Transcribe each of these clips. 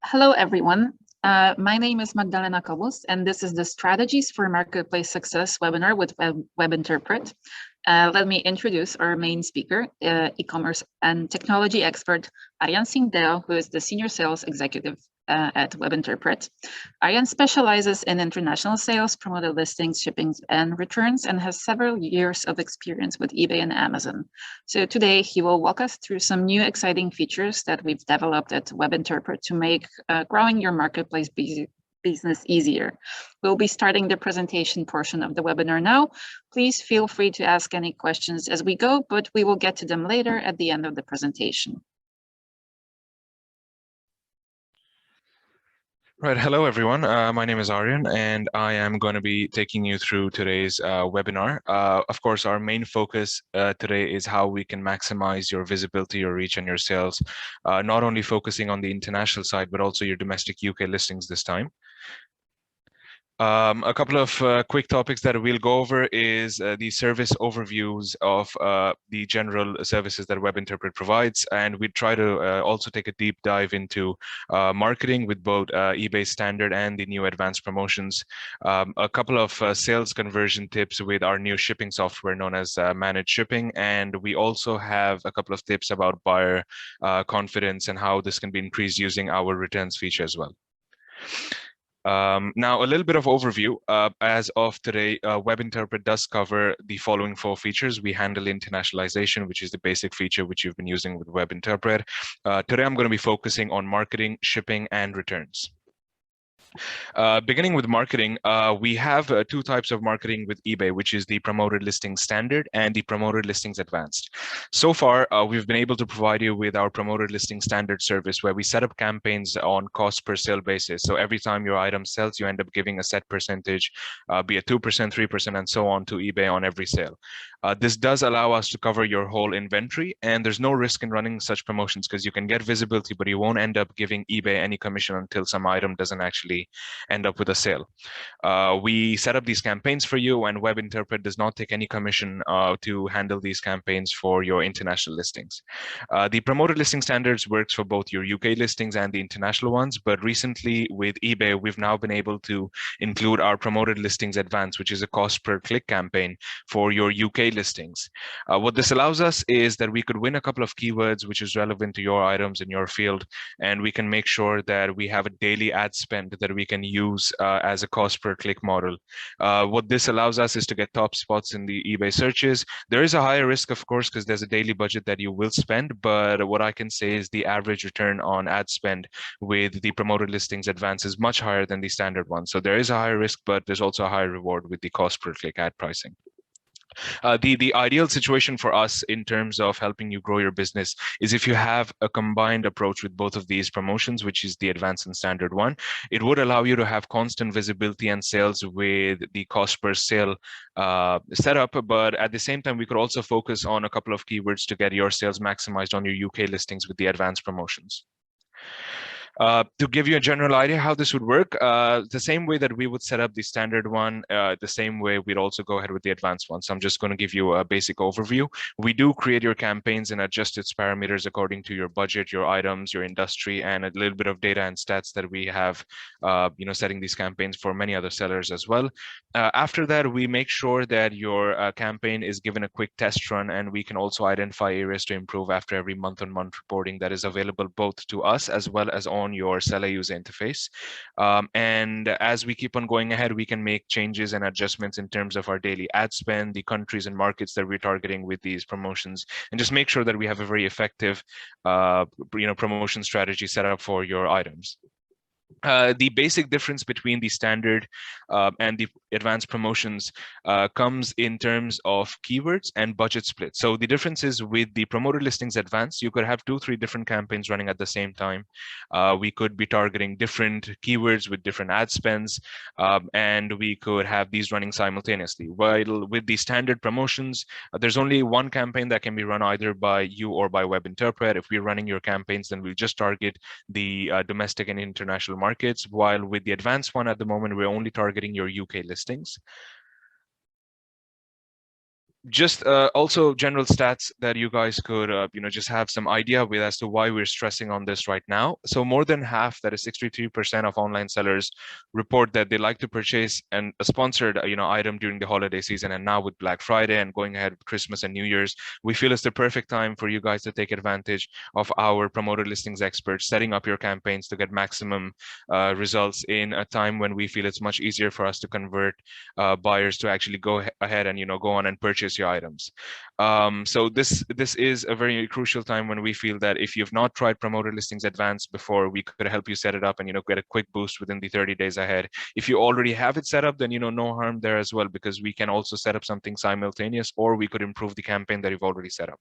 Hello, everyone. My name is Magdalena Cabos, and this is the Strategies for Marketplace Success webinar with Webinterpret. Let me introduce our main speaker, e-commerce and technology expert, Arian Singdeo, who is the Senior Sales Executive at Webinterpret. Arian specializes in international sales, promoted listings, shipping, and returns, and has several years of experience with eBay and Amazon. So today he will walk us through some new exciting features that we've developed at Webinterpret to make growing your marketplace business easier. We'll be starting the presentation portion of the webinar now. Please feel free to ask any questions as we go, but we will get to them later at the end of the presentation. Right. Hello, everyone. My name is Aryan, and I am going to be taking you through today's webinar. Of course, our main focus today is how we can maximize your visibility, your reach, and your sales, not only focusing on the international side, but also your domestic UK listings this time. A couple of quick topics that we'll go over is the service overviews of the general services that Webinterpret provides, and we try to also take a deep dive into marketing with both eBay standard and the new advanced promotions. A couple of sales conversion tips with our new shipping software known as Managed Shipping, and we also have a couple of tips about buyer confidence and how this can be increased using our returns feature as well. Now, a little bit of overview. As of today, Webinterpret does cover the following 4 features. We handle internationalization, which is the basic feature which you've been using with Webinterpret. Today, I'm going to be focusing on marketing, shipping, and returns. Beginning with marketing, we have 2 types of marketing with eBay, which is the promoted listings standard and the promoted listings advanced. So far, we've been able to provide you with our promoted listing standard service where we set up campaigns on cost per sale basis. So every time your item sells, you end up giving a set percentage, be it 2%, 3%, and so on to eBay on every sale. This does allow us to cover your whole inventory, and there's no risk in running such promotions because you can get visibility, but you won't end up giving eBay any commission until some item doesn't actually end up with a sale. We set up these campaigns for you, and Webinterpret does not take any commission to handle these campaigns for your international listings. The promoted listing standards works for both your UK listings and the international ones, but recently with eBay, we've now been able to include our promoted listings advanced, which is a cost per click campaign for your UK listings. What this allows us is that we could win a couple of keywords which is relevant to your items in your field, and we can make sure that we have a daily ad spend that we can use as a cost per click model. What this allows us is to get top spots in the eBay searches. There is a higher risk, of course, because there's a daily budget that you will spend, but what I can say is the average return on ad spend with the promoted listings advance is much higher than the standard one. So there is a higher risk, but there's also a higher reward with the cost per click ad pricing. The ideal situation for us in terms of helping you grow your business is if you have a combined approach with both of these promotions, which is the advanced and standard one. It would allow you to have constant visibility and sales with the cost per sale setup, but at the same time, we could also focus on a couple of keywords to get your sales maximized on your UK listings with the advanced promotions. To give you a general idea how this would work, the same way that we would set up the standard one, the same way we'd also go ahead with the advanced one. So I'm just going to give you a basic overview. We do create your campaigns and adjust its parameters according to your budget, your items, your industry, and a little bit of data and stats that we have, setting these campaigns for many other sellers as well. After that, we make sure that your campaign is given a quick test run, and we can also identify areas to improve after every month-on-month reporting that is available both to us as well as on your seller user interface. And as we keep on going ahead, we can make changes and adjustments in terms of our daily ad spend, the countries and markets that we're targeting with these promotions, and just make sure that we have a very effective promotion strategy set up for your items. The basic difference between the standard and the advanced promotions comes in terms of keywords and budget split. So the difference is with the promoted listings advanced, you could have 2-3 different campaigns running at the same time. We could be targeting different keywords with different ad spends, and we could have these running simultaneously. While with the standard promotions, there's only one campaign that can be run either by you or by Webinterpret. If we're running your campaigns, then we'll just target the domestic and international markets, while with the advanced one at the moment, we're only targeting your UK listings. Just also general stats that you guys could just have some idea with as to why we're stressing on this right now. So more than half, that is 63% of online sellers, report that they like to purchase a sponsored item during the holiday season. And now with Black Friday and going ahead with Christmas and New Year's, we feel it's the perfect time for you guys to take advantage of our promoted listings experts setting up your campaigns to get maximum results in a time when we feel it's much easier for us to convert buyers to actually go ahead and go on and purchase your items. So this is a very crucial time when we feel that if you've not tried promoted listings advanced before, we could help you set it up and get a quick boost within the 30 days ahead. If you already have it set up, then no harm there as well, because we can also set up something simultaneous, or we could improve the campaign that you've already set up.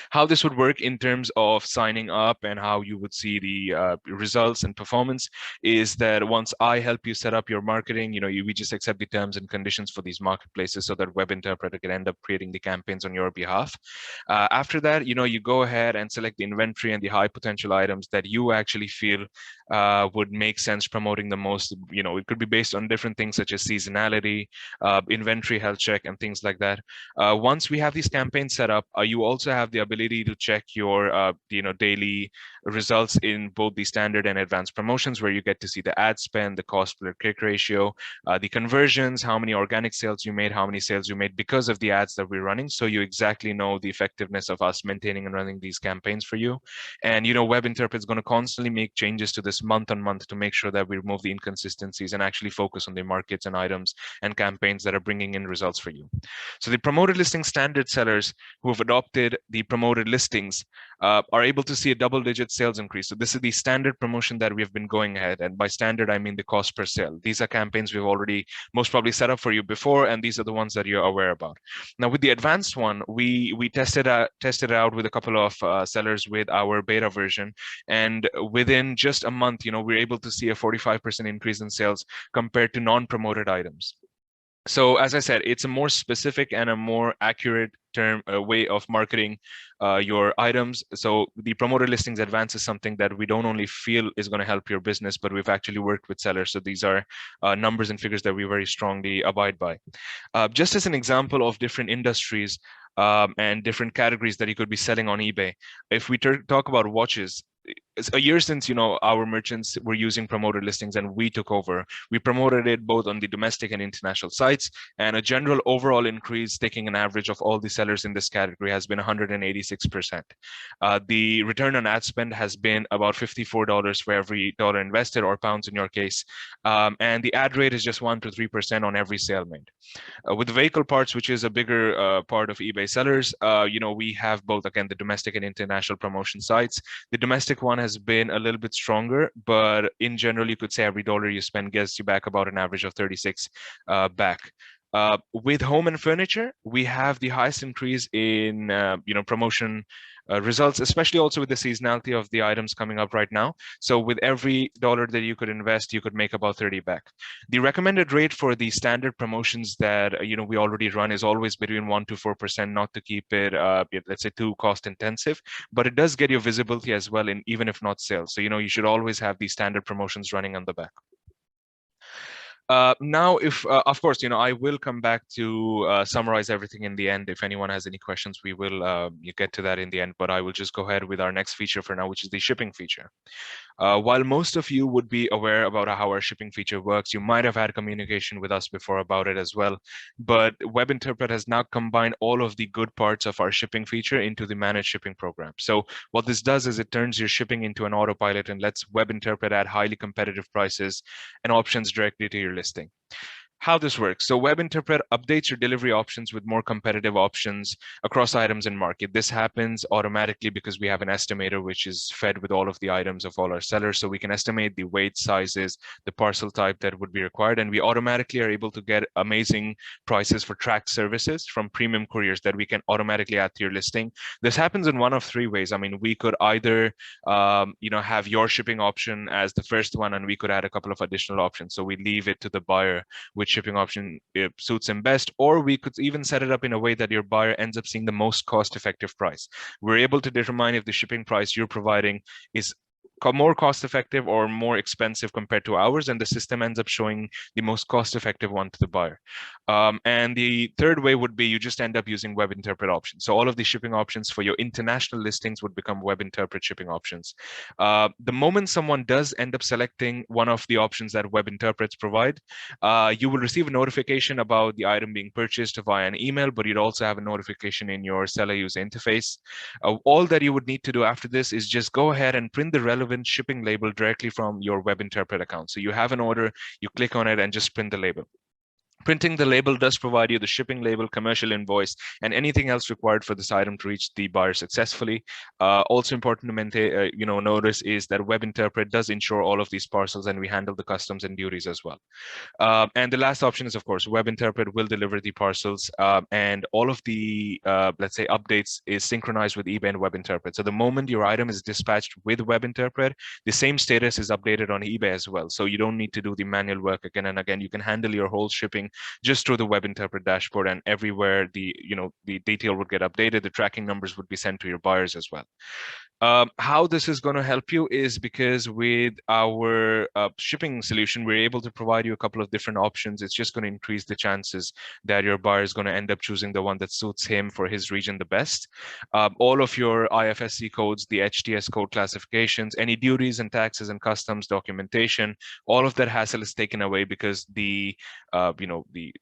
How this would work in terms of signing up and how you would see the results and performance is that once I help you set up your marketing, we just accept the terms and conditions for these marketplaces so that Webinterpreter can end up creating the campaigns on your behalf. After that, you go ahead and select the inventory and the high potential items that you actually feel would make sense promoting the most. It could be based on different things such as seasonality, inventory health check, and things like that. Once we have these campaigns set up, you also have the ability to check your daily results in both the standard and advanced promotions, where you get to see the ad spend, the cost per click ratio, the conversions, how many organic sales you made, how many sales you made because of the ads that we're running. So you exactly know the effectiveness of us maintaining and running these campaigns for you. And Webinterpret is going to constantly make changes to this month on month to make sure that we remove the inconsistencies and actually focus on the markets and items and campaigns that are bringing in results for you. So the promoted listing standard sellers who have adopted the promoted listings are able to see a double-digit sales increase. So this is the standard promotion that we have been going ahead. And by standard, I mean the cost per sale. These are campaigns we've already most probably set up for you before, and these are the ones that you're aware about. Now, with the advanced one, we tested it out with a couple of sellers with our beta version. And within just a month, we're able to see a 45% increase in sales compared to non-promoted items. So as I said, it's a more specific and a more accurate way of marketing your items. So the promoted listings advance is something that we don't only feel is going to help your business, but we've actually worked with sellers. So these are numbers and figures that we very strongly abide by. Just as an example of different industries and different categories that you could be selling on eBay, if we talk about watches, it's a year since our merchants were using promoted listings and we took over. We promoted it both on the domestic and international sites, and a general overall increase, taking an average of all the sellers in this category, has been 186%. The return on ad spend has been about $54 for every dollar invested, or pounds in your case, and the ad rate is just 1 to 3% on every sale made. With vehicle parts, which is a bigger part of eBay sellers, we have both, again, the domestic and international promotion sites. The domestic one has been a little bit stronger, but in general, you could say every dollar you spend gets you back about an average of 36 back. With home and furniture, we have the highest increase in promotion results, especially also with the seasonality of the items coming up right now. So with every dollar that you could invest, you could make about 30 back. The recommended rate for the standard promotions that we already run is always between 1 to 4%, not to keep it let's say too cost intensive, but it does get you visibility as well, in even if not sales. So you should always have these standard promotions running on the back. Now, if of course, I will come back to summarize everything in the end. If anyone has any questions, we will get to that in the end, but I will just go ahead with our next feature for now, which is the shipping feature. While most of you would be aware about how our shipping feature works, you might have had communication with us before about it as well. But Webinterpret has now combined all of the good parts of our shipping feature into the managed shipping program. So what this does is it turns your shipping into an autopilot and lets Webinterpret add highly competitive prices and options directly to your listing. How this works. So Webinterpret updates your delivery options with more competitive options across items and market. This happens automatically because we have an estimator which is fed with all of the items of all our sellers. So we can estimate the weight, sizes, the parcel type that would be required. And we automatically are able to get amazing prices for tracked services from premium couriers that we can automatically add to your listing. This happens in one of three ways. I mean, we could either have your shipping option as the first one, and we could add a couple of additional options. So we leave it to the buyer which shipping option suits him best, or we could even set it up in a way that your buyer ends up seeing the most cost-effective price. We're able to determine if the shipping price you're providing is more cost effective or more expensive compared to ours, and the system ends up showing the most cost effective one to the buyer. And the third way would be you just end up using Webinterpret options. So all of the shipping options for your international listings would become Webinterpret shipping options. The moment someone does end up selecting one of the options that Webinterprets provide, you will receive a notification about the item being purchased via an email, but you'd also have a notification in your seller user interface. All that you would need to do after this is just go ahead and print the relevant shipping label directly from your Webinterpret account. So you have an order, you click on it and just print the label. Printing the label does provide you the shipping label, commercial invoice, and anything else required for this item to reach the buyer successfully. Also important to maintain, notice is that Webinterpret does insure all of these parcels, and we handle the customs and duties as well. And the last option is, of course, Webinterpret will deliver the parcels, and all of the, let's say, updates is synchronized with eBay and Webinterpret. So the moment your item is dispatched with Webinterpret, the same status is updated on eBay as well. So you don't need to do the manual work again and again. You can handle your whole shipping just through the Webinterpret dashboard, and everywhere the detail would get updated, the tracking numbers would be sent to your buyers as well. How this is going to help you is because with our shipping solution, we're able to provide you a couple of different options. It's just going to increase the chances that your buyer is going to end up choosing the one that suits him for his region the best. All of your IFSC codes, the HTS code classifications, any duties and taxes and customs documentation, all of that hassle is taken away because the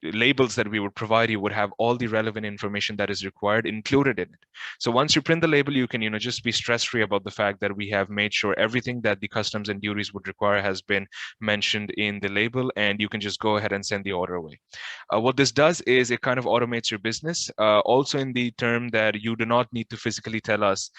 labels that we would provide you would have all the relevant information that is required included in it. So once you print the label, you can just be stress-free about the fact that we have made sure everything that the customs and duties would require has been mentioned in the label, and you can just go ahead and send the order away. What this does is it kind of automates your business, also in the term that you do not need to physically tell us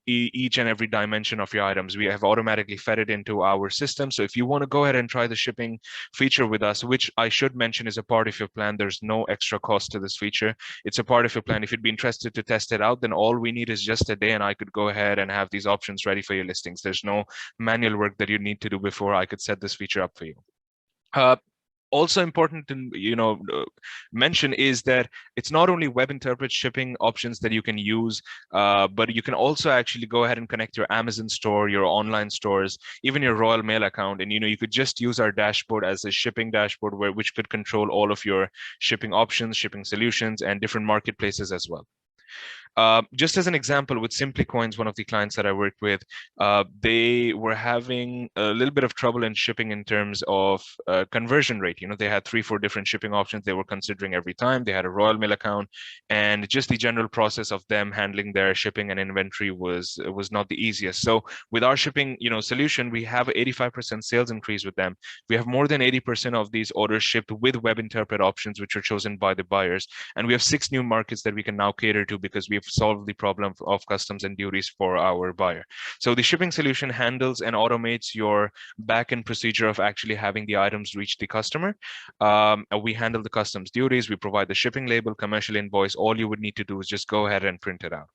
each and every dimension of your items. We have automatically fed it into our system. So if you want to go ahead and try the shipping feature with us, which I should mention is a part of your plan, there's no extra cost to this feature. It's a part of your plan. If you'd be interested to test it out, then all we need is just a day and I could go ahead and have these options ready for your listings. There's no manual work that you need to do before I could set this feature up for you. Also important to mention is that it's not only Webinterpret shipping options that you can use, but you can also actually go ahead and connect your Amazon store, your online stores, even your Royal Mail account, and you could just use our dashboard as a shipping dashboard which could control all of your shipping options, shipping solutions, and different marketplaces as well. Just as an example, with Simply Coins, one of the clients that I worked with, they were having a little bit of trouble in shipping in terms of conversion rate. They had 3-4 different shipping options they were considering every time. They had a Royal Mail account, and just the general process of them handling their shipping and inventory was not the easiest. So with our shipping solution, we have 85% sales increase with them. We have more than 80% of these orders shipped with Webinterpret options, which are chosen by the buyers, and we have 6 new markets that we can now cater to because we have solved the problem of customs and duties for our buyer. So the shipping solution handles and automates your back-end procedure of actually having the items reach the customer. We handle the customs duties, we provide the shipping label, commercial invoice. All you would need to do is just go ahead and print it out.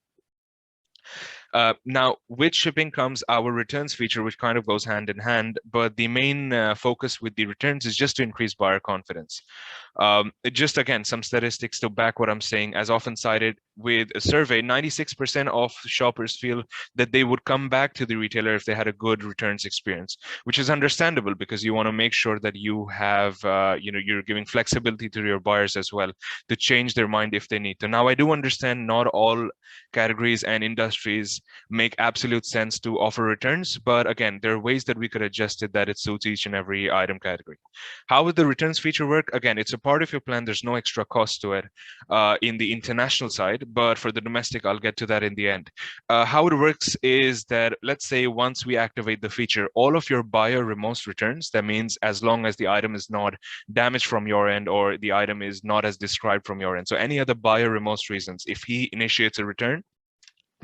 Now, with shipping comes our returns feature, which kind of goes hand in hand, but the main focus with the returns is just to increase buyer confidence. Just again, some statistics to back what I'm saying. As often cited with a survey, 96% of shoppers feel that they would come back to the retailer if they had a good returns experience, which is understandable because you want to make sure that you have, you're giving flexibility to your buyers as well to change their mind if they need to. Now, I do understand not all categories and industries make absolute sense to offer returns, but again, there are ways that we could adjust it that it suits each and every item category. How would the returns feature work? Again, it's a part of your plan. There's no extra cost to it in the international side, but for the domestic, I'll get to that in the end. How it works is that, let's say once we activate the feature, all of your buyer remorse returns, that means as long as the item is not damaged from your end or the item is not as described from your end. So any other buyer remorse reasons, if he initiates a return,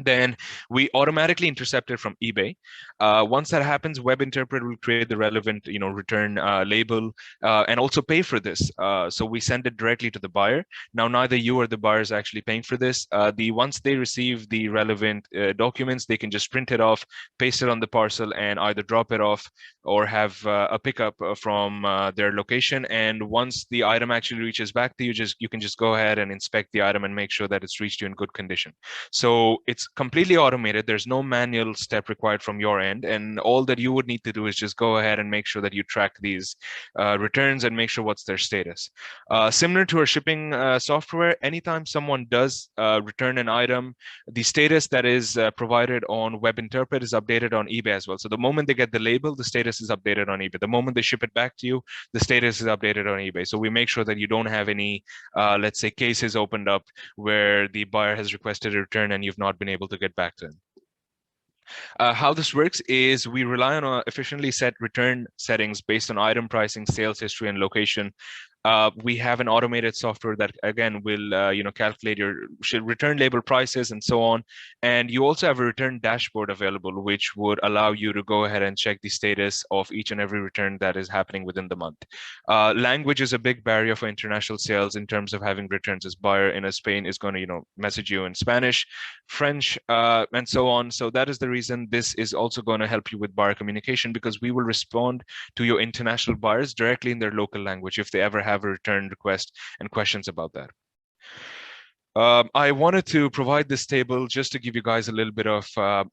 then we automatically intercept it from eBay. Once that happens, Webinterpret will create the relevant, return label and also pay for this. So we send it directly to the buyer. Now, neither you or the buyer is actually paying for this. Once they receive the relevant documents, they can just print it off, paste it on the parcel, and either drop it off or have a pickup from their location. And once the item actually reaches back to you, you can just go ahead and inspect the item and make sure that it's reached you in good condition. So it's completely automated. There's no manual step required from your end. And all that you would need to do is just go ahead and make sure that you track these returns and make sure what's their status. Similar to our shipping software, anytime someone does return an item, the status that is provided on Webinterpret is updated on eBay as well. So the moment they get the label, the status is updated on eBay. The moment they ship it back to you, the status is updated on eBay. So we make sure that you don't have any, let's say, cases opened up where the buyer has requested a return and you've not been able to get back to them. How this works is we rely on efficiently set return settings based on item pricing, sales history, and location. We have an automated software that again will calculate your return label prices and so on. And you also have a return dashboard available, which would allow you to go ahead and check the status of each and every return that is happening within the month. Language is a big barrier for international sales in terms of having returns. As buyer in Spain is going to message you in Spanish, French, and so on. So that is the reason this is also going to help you with buyer communication, because we will respond to your international buyers directly in their local language if they ever have a return request and questions about that. I wanted to provide this table just to give you guys a little bit of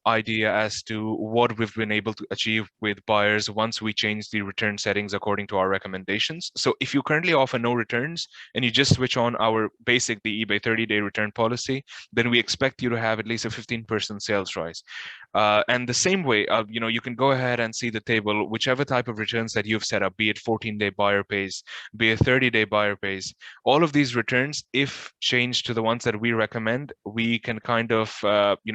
idea as to what we've been able to achieve with buyers once we change the return settings according to our recommendations. So if you currently offer no returns and you just switch on our basic, the eBay 30-day return policy, then we expect you to have at least a 15% sales rise. And the same way, you can go ahead and see the table, whichever type of returns that you've set up, be it 14-day buyer pays, be it 30-day buyer pays, all of these returns, if changed to the ones that we recommend, we can kind of,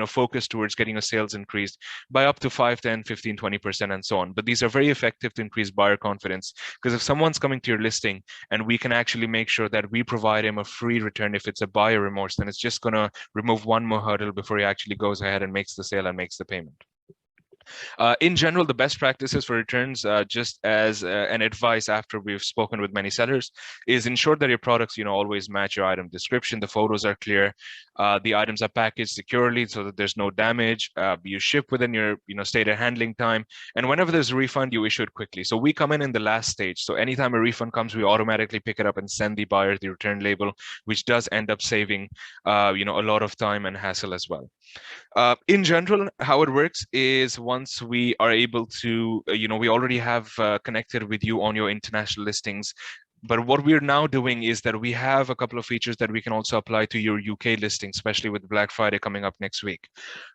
focus towards getting a sales increase by up to 5, 10, 15, 20%, and so on. But these are very effective to increase buyer confidence, because if someone's coming to your listing and we can actually make sure that we provide him a free return if it's a buyer remorse, then it's just going to remove one more hurdle before he actually goes ahead and makes the sale and makes the payment. In general, the best practices for returns, just as an advice after we've spoken with many sellers, is ensure that your products, always match your item description. The photos are clear. The items are packaged securely so that there's no damage. You ship within your, stated handling time. And whenever there's a refund, you issue it quickly. So we come in the last stage. So anytime a refund comes, we automatically pick it up and send the buyer the return label, which does end up saving, a lot of time and hassle as well. In general, how it works is once we are able to, we already have connected with you on your international listings. But what we're now doing is that we have a couple of features that we can also apply to your UK listing, especially with Black Friday coming up next week.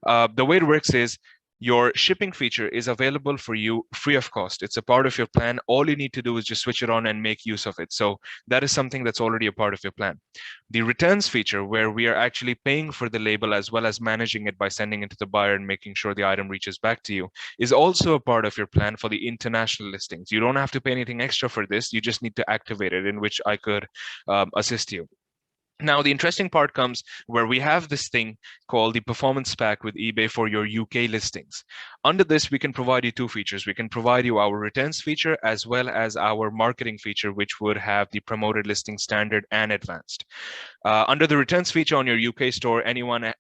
The way it works is your shipping feature is available for you free of cost. It's a part of your plan. All you need to do is just switch it on and make use of it. So that is something that's already a part of your plan. The returns feature, where we are actually paying for the label as well as managing it by sending it to the buyer and making sure the item reaches back to you, is also a part of your plan for the international listings. You don't have to pay anything extra for this. You just need to activate it, in which I could assist you. Now, the interesting part comes where we have this thing called the performance pack with eBay for your UK listings. Under this, we can provide you two features. We can provide you our returns feature as well as our marketing feature, which would have the promoted listing standard and advanced. Under the returns feature on your UK store, anyone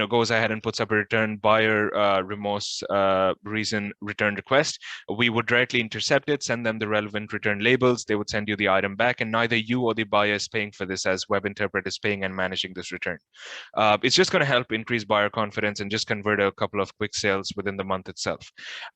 goes ahead and puts up a return buyer remorse reason return request, we would directly intercept it, send them the relevant return labels. They would send you the item back, and neither you or the buyer is paying for this, as Webinterpret is paying and managing this return. It's just going to help increase buyer confidence and just convert a couple of quick sales within the month itself.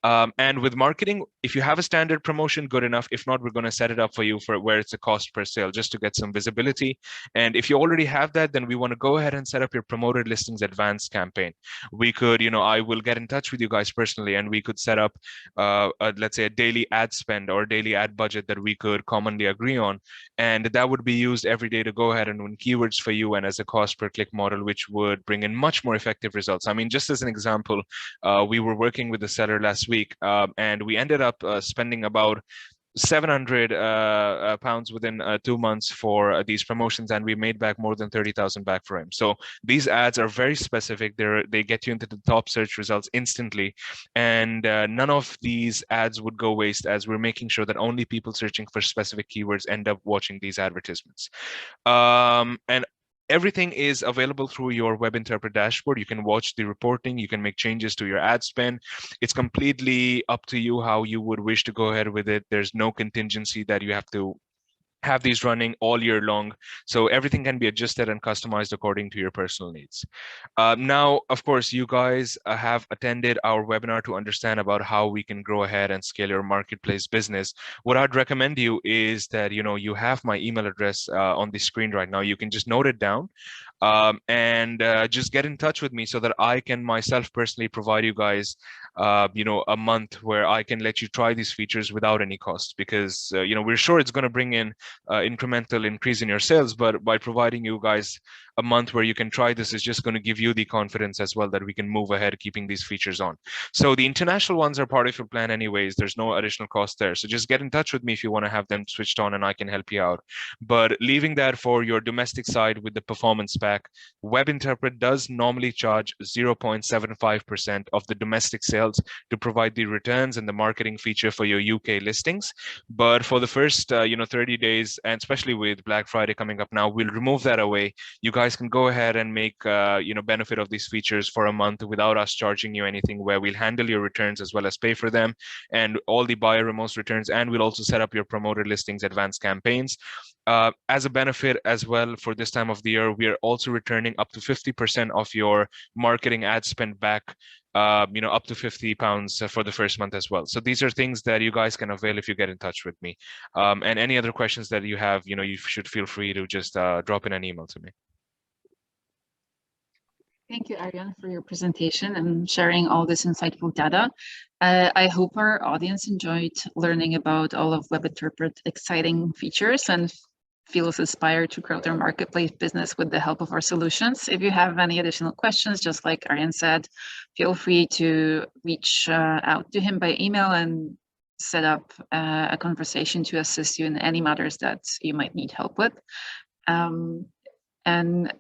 And with marketing, if you have a standard promotion, good enough. If not, we're going to set it up for you for where it's a cost per sale, just to get some visibility. And if you already have that, then we want to go ahead and set up your promoted listings advanced campaign. We could, I will get in touch with you guys personally, and we could set up, let's say, a daily ad spend or daily ad budget that we could commonly agree on. And that would be used every day to go ahead and win keywords for you, and as a cost per click model, which would bring in much more effective results. I mean, just as an example, we were working with the seller last week, and we ended up spending about 700 pounds within 2 months for these promotions, and we made back more than 30,000 back for him. So these ads are very specific. They get you into the top search results instantly, and none of these ads would go waste, as we're making sure that only people searching for specific keywords end up watching these advertisements. And everything is available through your Webinterpret dashboard. You can watch the reporting. You can make changes to your ad spend. It's completely up to you how you would wish to go ahead with it. There's no contingency that you have to have these running all year long. So everything can be adjusted and customized according to your personal needs. Now, of course, you guys have attended our webinar to understand about how we can grow ahead and scale your marketplace business. What I'd recommend you is that, you have my email address on the screen right now. You can just note it down and just get in touch with me so that I can myself personally provide you guys a month where I can let you try these features without any cost, because we're sure it's going to bring in incremental increase in your sales, but by providing you guys a month where you can try this is just going to give you the confidence as well that we can move ahead keeping these features on. So the international ones are part of your plan anyways. There's no additional cost there. So just get in touch with me if you want to have them switched on and I can help you out. But leaving that for your domestic side with the performance pack, Webinterpret does normally charge 0.75% of the domestic sales to provide the returns and the marketing feature for your UK listings. But for the first 30 days, and especially with Black Friday coming up now, we'll remove that away. You guys can go ahead and make benefit of these features for a month without us charging you anything, where we'll handle your returns as well as pay for them and all the buyer remorse returns, and we'll also set up your promoted listings advanced campaigns. As a benefit as well, for this time of the year, we are also returning up to 50% of your marketing ad spend back, up to £50 for the first month as well. So these are things that you guys can avail if you get in touch with me. And any other questions that you have, you should feel free to just drop in an email to me. Thank you, Aryan, for your presentation and sharing all this insightful data. I hope our audience enjoyed learning about all of Webinterpret's exciting features and feels inspired to grow their marketplace business with the help of our solutions. If you have any additional questions, just like Aryan said, feel free to reach out to him by email and set up a conversation to assist you in any matters that you might need help with. And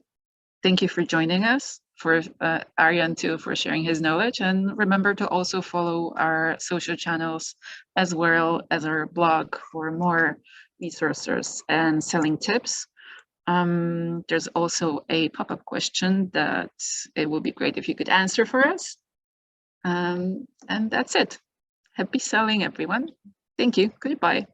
thank you for joining us, for Aryan too, for sharing his knowledge. And remember to also follow our social channels as well as our blog for more resources and selling tips. There's also a pop-up question that it would be great if you could answer for us. And that's it. Happy selling, everyone. Thank you. Goodbye.